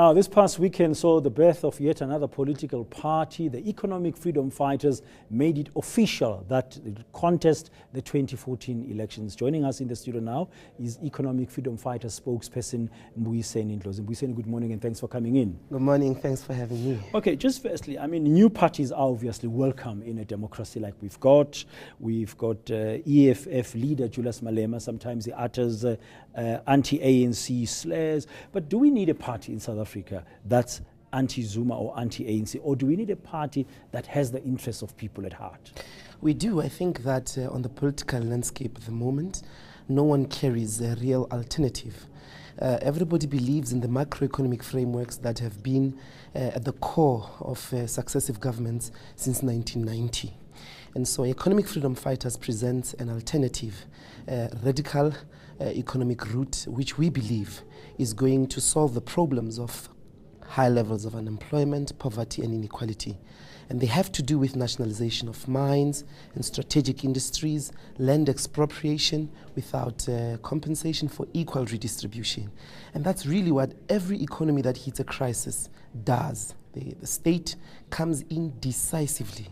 This past weekend saw the birth of yet another political party. The Economic Freedom Fighters made it official that they would contest the 2014 elections. Joining us in the studio now is Economic Freedom Fighters spokesperson Mbuyiseni Ndlozi. Mbuyiseni, good morning and thanks for coming in. Good morning, thanks for having me. Okay, just firstly, I mean, new parties are obviously welcome in a democracy like we've got. We've got EFF leader Julius Malema. Sometimes he utters anti-ANC slurs. But do we need a party in South Africa that's anti-Zuma or anti-ANC, or do we need a party that has the interests of people at heart? We do. I think that on the political landscape at the moment, no one carries a real alternative. Everybody believes in the macroeconomic frameworks that have been at the core of successive governments since 1990. And so Economic Freedom Fighters presents an alternative, radical economic route, which we believe is going to solve the problems of high levels of unemployment, poverty and inequality. And they have to do with nationalization of mines and strategic industries, land expropriation without compensation for equal redistribution. And that's really what every economy that hits a crisis does. The state comes in decisively,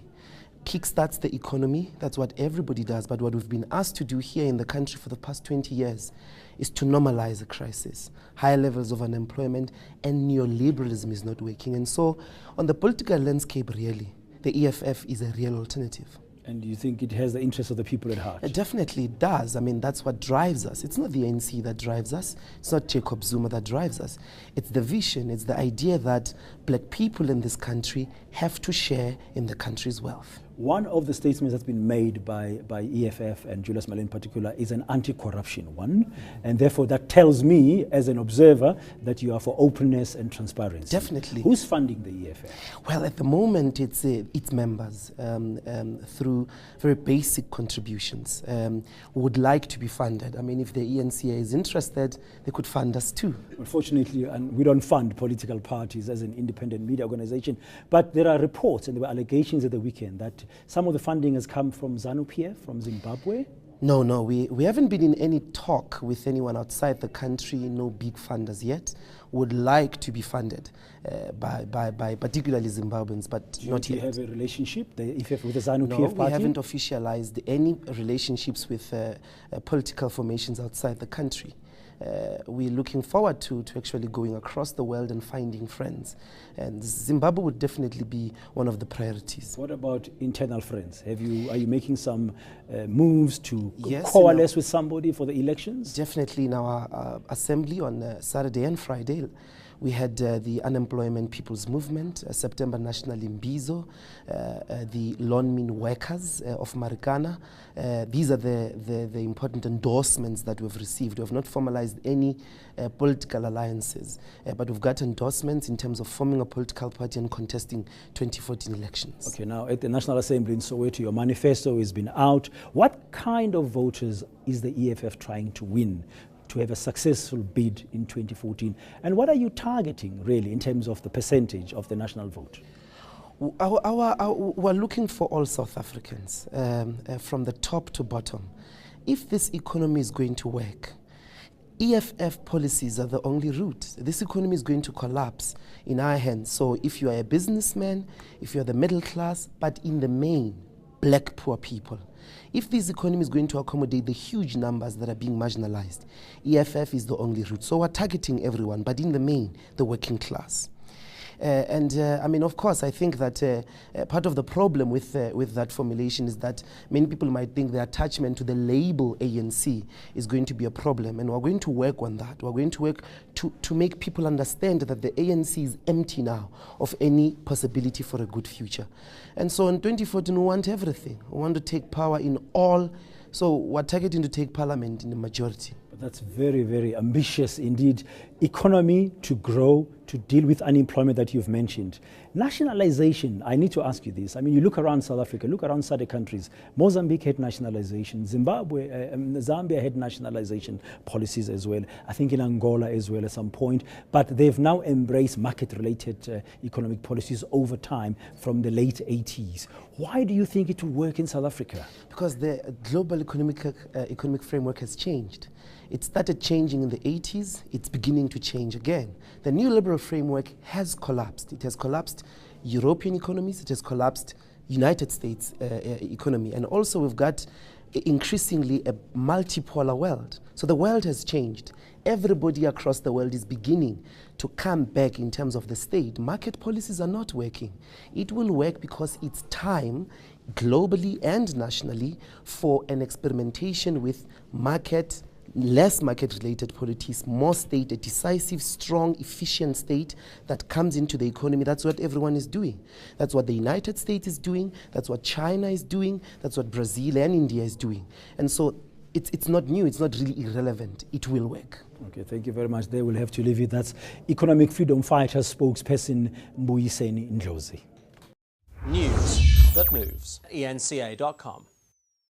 kickstarts the economy. That's what everybody does. But what we've been asked to do here in the country for the past 20 years is to normalize a crisis. High levels of unemployment and neoliberalism is not working. And so on the political landscape, really, the EFF is a real alternative. And do you think it has the interests of the people at heart? It definitely does. I mean, that's what drives us. It's not the ANC that drives us. It's not Jacob Zuma that drives us. It's the vision. It's the idea that black people in this country have to share in the country's wealth. One of the statements that's been made by EFF and Julius Malema in particular is an anti-corruption one. And therefore that tells me as an observer that you are for openness and transparency. Definitely. Who's funding the EFF? Well, at the moment it's members through very basic contributions who would like to be funded. I mean, if the eNCA is interested, they could fund us too. Unfortunately, and we don't fund political parties as an independent media organization. But there are reports and there were allegations at the weekend that some of the funding has come from ZANU-PF, from Zimbabwe. No, we haven't been in any talk with anyone outside the country, no big funders yet. Would like to be funded by particularly Zimbabweans, but not yet. Do you have a relationship with the ZANU-PF party? No, we haven't officialized any relationships with political formations outside the country. We're looking forward to actually going across the world and finding friends. And Zimbabwe would definitely be one of the priorities. What about internal friends? Are you making some moves to yes, coalesce with somebody for the elections? Definitely in our assembly on Saturday and Friday. We had the Unemployment People's Movement, September National Imbizo, the Lawnmen Workers of Marikana. These are the important endorsements that we've received. We have not formalized any political alliances, but we've got endorsements in terms of forming a political party and contesting 2014 elections. Okay, now at the National Assembly in Soweto, your manifesto has been out. What kind of voters is the EFF trying to win to have a successful bid in 2014? And what are you targeting, really, in terms of the percentage of the national vote? We're looking for all South Africans, from the top to bottom. If this economy is going to work, EFF policies are the only route. This economy is going to collapse in our hands. So if you are a businessman, if you are the middle class, but in the main, black poor people, if this economy is going to accommodate the huge numbers that are being marginalized, EFF is the only route. So we're targeting everyone, but in the main, the working class. I mean, of course, I think that part of the problem with that formulation is that many people might think the attachment to the label ANC is going to be a problem, and we're going to work on that. We're going to work to make people understand that the ANC is empty now of any possibility for a good future. And so in 2014, we want everything. We want to take power in all. So we're targeting to take parliament in the majority. But that's very, very ambitious indeed. Economy to grow, to deal with unemployment that you've mentioned. Nationalization, I need to ask you this. I mean, you look around South Africa, look around SADC countries. Mozambique had nationalization. Zambia had nationalization policies as well. I think in Angola as well at some point. But they've now embraced market-related economic policies over time from the late 80s. Why do you think it will work in South Africa? Because the global economic framework has changed. It started changing in the 80s. It's beginning to change again. The neoliberal framework has collapsed. It has collapsed European economies, it has collapsed United States economy. And also we've got increasingly a multipolar world. So the world has changed. Everybody across the world is beginning to come back in terms of the state. Market policies are not working. It will work because it's time, globally and nationally, for an experimentation with less market-related policies, more state, a decisive, strong, efficient state that comes into the economy. That's what everyone is doing. That's what the United States is doing. That's what China is doing. That's what Brazil and India is doing. And so it's not new. It's not really irrelevant. It will work. Okay, thank you very much. There we'll have to leave it. That's Economic Freedom Fighter spokesperson Mbuyiseni Ndlozi. News that moves. eNCA.com.